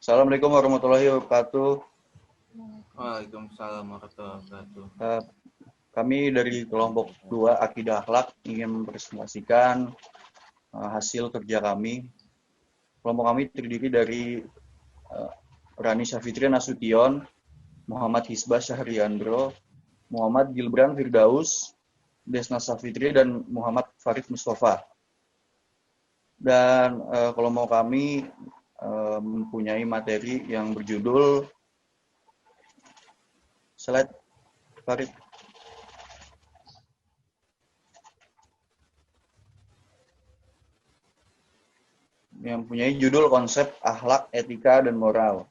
Assalamualaikum warahmatullahi wabarakatuh. Waalaikumsalam warahmatullahi wabarakatuh. Kami dari kelompok 2 Akidah Akhlak ingin mempresentasikan hasil kerja kami. Kelompok kami terdiri dari Rani Syafitri Nasution, Muhammad Hisbah Syahriandro, Muhammad Gilbran Firdaus, Desna Syafitri, dan Muhammad Farid Mustafa. Dan kelompok kami mempunyai materi yang berjudul slide Farid. Yang mempunyai judul konsep akhlak, etika, dan moral.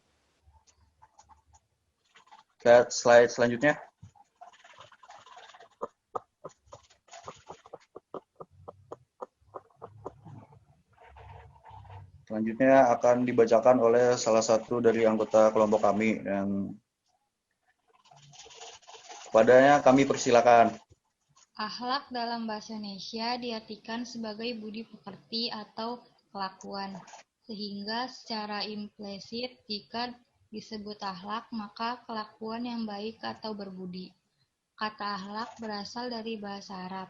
Slide selanjutnya. Selanjutnya akan dibacakan oleh salah satu dari anggota kelompok kami yang kepadanya kami persilakan. Akhlak dalam bahasa Indonesia diartikan sebagai budi pekerti atau kelakuan, sehingga secara implisit jika disebut akhlak maka kelakuan yang baik atau berbudi. Kata akhlak berasal dari bahasa Arab,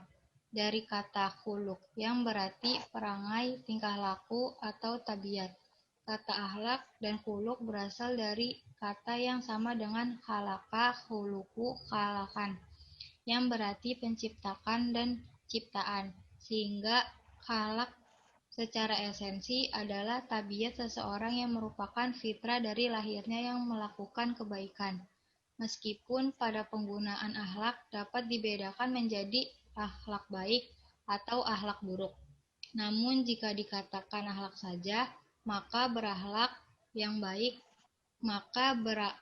dari kata khuluq yang berarti perangai, tingkah laku, atau tabiat. Kata akhlak dan khuluq berasal dari kata yang sama dengan khalaqa, khuluqu, khalaqan, yang berarti penciptakan dan ciptaan, sehingga khalaq secara esensi adalah tabiat seseorang yang merupakan fitrah dari lahirnya yang melakukan kebaikan. Meskipun pada penggunaan akhlak dapat dibedakan menjadi akhlak baik atau akhlak buruk. Namun jika dikatakan akhlak saja, maka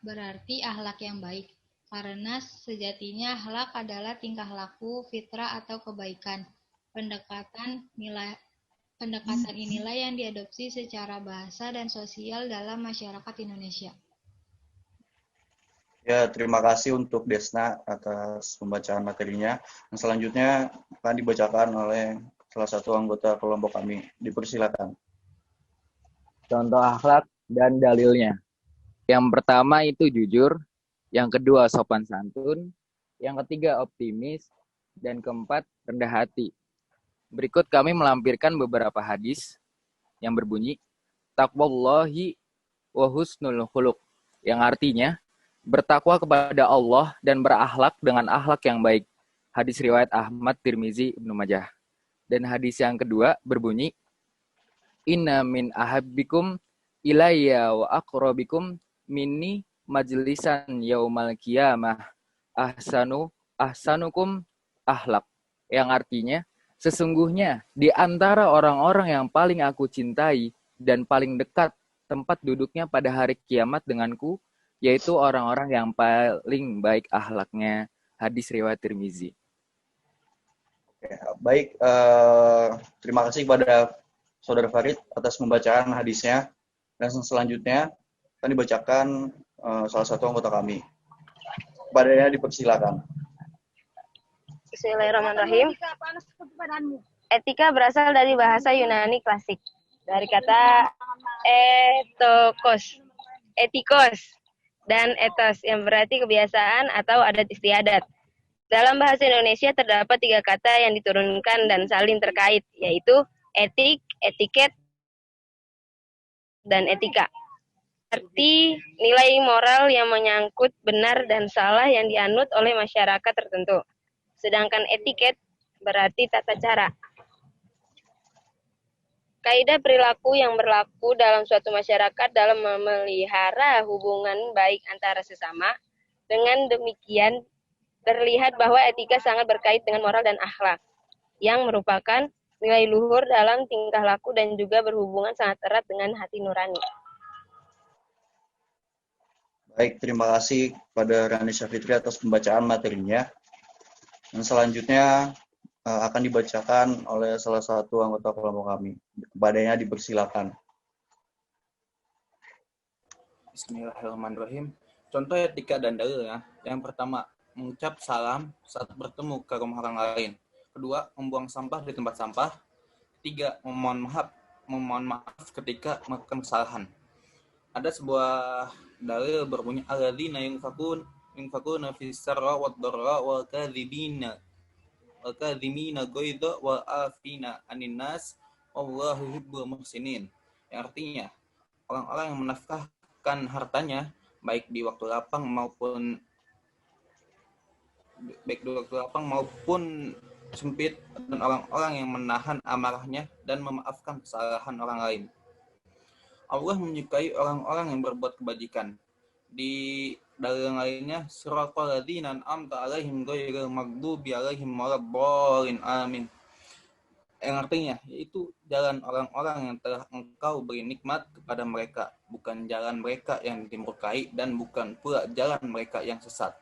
berarti akhlak yang baik. Karena sejatinya akhlak adalah tingkah laku, fitrah atau kebaikan. Pendekatan inilah yang diadopsi secara bahasa dan sosial dalam masyarakat Indonesia. Ya, terima kasih untuk Desna atas pembacaan materinya. Dan selanjutnya akan dibacakan oleh salah satu anggota kelompok kami. Dipersilakan. Contoh akhlak dan dalilnya. Yang pertama itu jujur, yang kedua sopan santun, yang ketiga optimis, dan keempat rendah hati. Berikut kami melampirkan beberapa hadis yang berbunyi taqwallahi wa husnul khuluq, yang artinya bertakwa kepada Allah dan berakhlak dengan akhlak yang baik. Hadis riwayat Ahmad, Tirmizi, Ibnu Majah. Dan hadis yang kedua berbunyi inna min ahabbikum ilayya wa aqrabikum minni majlisan yaumal qiyamah ahsanukum akhlak, yang artinya sesungguhnya di antara orang-orang yang paling aku cintai dan paling dekat tempat duduknya pada hari kiamat denganku yaitu orang-orang yang paling baik akhlaknya. Hadis riwayat Tirmizi. Baik, terima kasih kepada Saudara Farid atas pembacaan hadisnya. Dan selanjutnya akan dibacakan salah satu anggota kami. Kepadanya dipersilakan. Bismillahirrahmanirrahim. Etika berasal dari bahasa Yunani klasik, dari kata etikos, dan etos yang berarti kebiasaan atau adat istiadat. Dalam bahasa Indonesia terdapat 3 kata yang diturunkan dan saling terkait, yaitu etik, etiket, dan etika. Arti nilai moral yang menyangkut benar dan salah yang dianut oleh masyarakat tertentu. Sedangkan etiket berarti tata cara. Kaidah perilaku yang berlaku dalam suatu masyarakat dalam memelihara hubungan baik antara sesama. Dengan demikian, terlihat bahwa etika sangat berkait dengan moral dan akhlak, yang merupakan nilai luhur dalam tingkah laku dan juga berhubungan sangat erat dengan hati nurani. Baik, terima kasih kepada Rani Syafitri atas pembacaan materinya. Dan selanjutnya akan dibacakan oleh salah satu anggota kelompok kami. Kepadanya dipersilakan. Bismillahirrahmanirrahim. Contoh etika dan dalil ya. Yang pertama, mengucap salam saat bertemu ke rumah orang lain. Kedua, membuang sampah di tempat sampah. Ketiga, memohon maaf ketika melakukan kesalahan. Ada sebuah dalil berbunyi alladzina yunfaquna fis sarra wad dharra wal kadhimina ghaidha wal afina 'anil nas wallahu yuhibbul muhsinin. Yang artinya orang-orang yang menafkahkan hartanya baik di waktu lapang maupun sempit, dan orang-orang yang menahan amarahnya dan memaafkan kesalahan orang lain. Allah menyukai orang-orang yang berbuat kebajikan. Di dalil lainnya, siratal ladzina an'amta 'alaihim ghairil maghdubi 'alaihim waladdallin amin. Yang artinya yaitu jalan orang-orang yang telah Engkau beri nikmat kepada mereka, bukan jalan mereka yang dimurkai dan bukan pula jalan mereka yang sesat.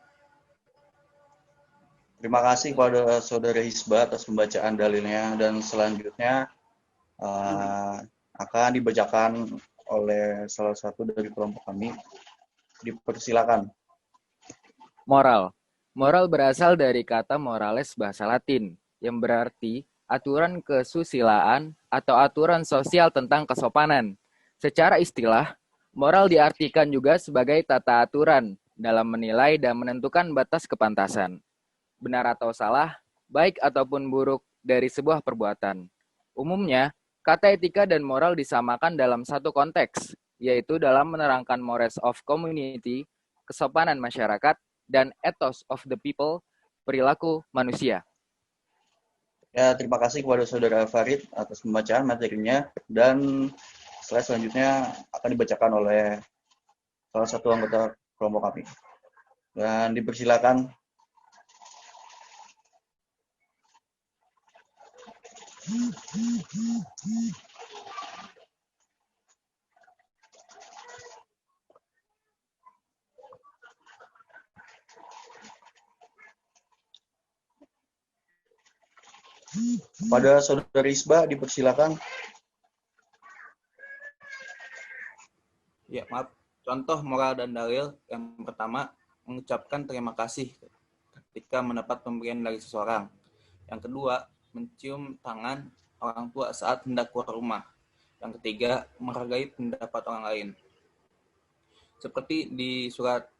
Terima kasih kepada Saudara Hisba atas pembacaan dalilnya, dan selanjutnya akan dibacakan oleh salah satu dari kelompok kami. Dipersilakan. Moral. Moral berasal dari kata morales bahasa Latin, yang berarti aturan kesusilaan atau aturan sosial tentang kesopanan. Secara istilah, moral diartikan juga sebagai tata aturan dalam menilai dan menentukan batas kepantasan. Benar atau salah, baik ataupun buruk dari sebuah perbuatan. Umumnya, kata etika dan moral disamakan dalam satu konteks, yaitu dalam menerangkan mores of community, kesopanan masyarakat, dan ethos of the people, perilaku manusia. Ya, terima kasih kepada Saudara Farid atas pembacaan materinya, dan slide selanjutnya akan dibacakan oleh salah satu anggota kelompok kami. Dan dipersilakan. Pada Saudara Isba, dipersilakan. Ya, maaf. Contoh moral dan dalil yang pertama, mengucapkan terima kasih ketika mendapat pemberian dari seseorang. Yang kedua, mencium tangan orang tua saat hendak keluar rumah. Yang ketiga, menghargai pendapat orang lain. Seperti di surat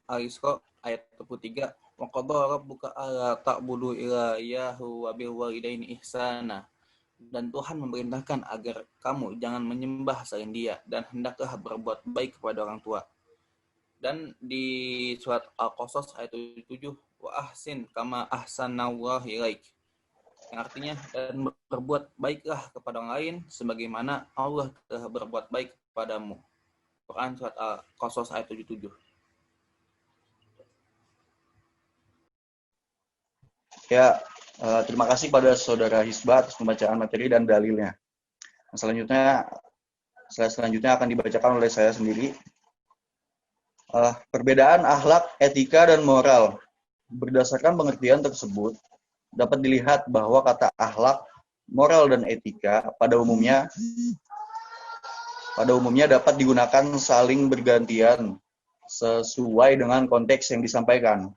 Al-Isra ayat 23, wa qadara rabbuka alla ta'budu illa iyyahu wa bil walidaini ihsana. Dan Tuhan memerintahkan agar kamu jangan menyembah selain Dia dan hendaklah berbuat baik kepada orang tua. Dan di surat Al-Qasas ayat 7, wa ahsin kama ahsanallahu ilaik. Yang artinya, dan berbuat baiklah kepada orang lain sebagaimana Allah telah berbuat baik kepadamu. Quran surat Al-Qasas ayat 77. Ya, terima kasih pada Saudara Hisba atas pembacaan materi dan dalilnya. Selanjutnya akan dibacakan oleh saya sendiri. Perbedaan akhlak, etika, dan moral. Berdasarkan pengertian tersebut, dapat dilihat bahwa kata akhlak, moral, dan etika pada umumnya dapat digunakan saling bergantian sesuai dengan konteks yang disampaikan.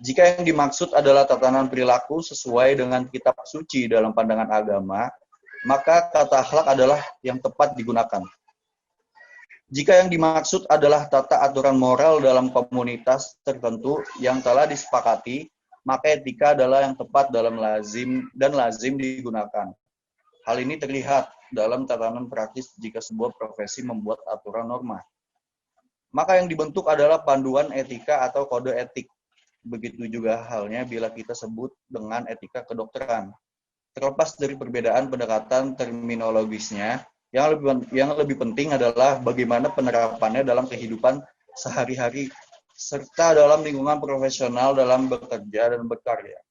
Jika yang dimaksud adalah tatanan perilaku sesuai dengan kitab suci dalam pandangan agama, maka kata akhlak adalah yang tepat digunakan. Jika yang dimaksud adalah tata aturan moral dalam komunitas tertentu yang telah disepakati, maka etika adalah yang tepat dalam lazim digunakan. Hal ini terlihat dalam tatanan praktis jika sebuah profesi membuat aturan norma. Maka yang dibentuk adalah panduan etika atau kode etik. Begitu juga halnya bila kita sebut dengan etika kedokteran. Terlepas dari perbedaan pendekatan terminologisnya, yang lebih penting adalah bagaimana penerapannya dalam kehidupan sehari-hari serta dalam lingkungan profesional dalam bekerja dan berkarya.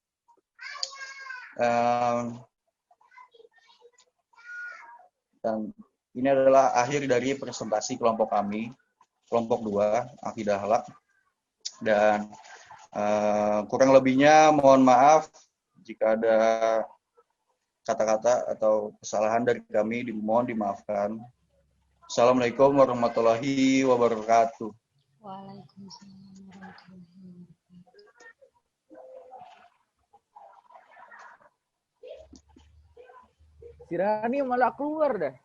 Dan ini adalah akhir dari presentasi kelompok kami, kelompok 2, Akidah Akhlak. Dan kurang lebihnya mohon maaf jika ada kata-kata atau kesalahan dari kami, dimohon dimaafkan. Assalamualaikum warahmatullahi wabarakatuh. Waalaikumsalam warahmatullahi wabarakatuh. Si Rani malah keluar dah.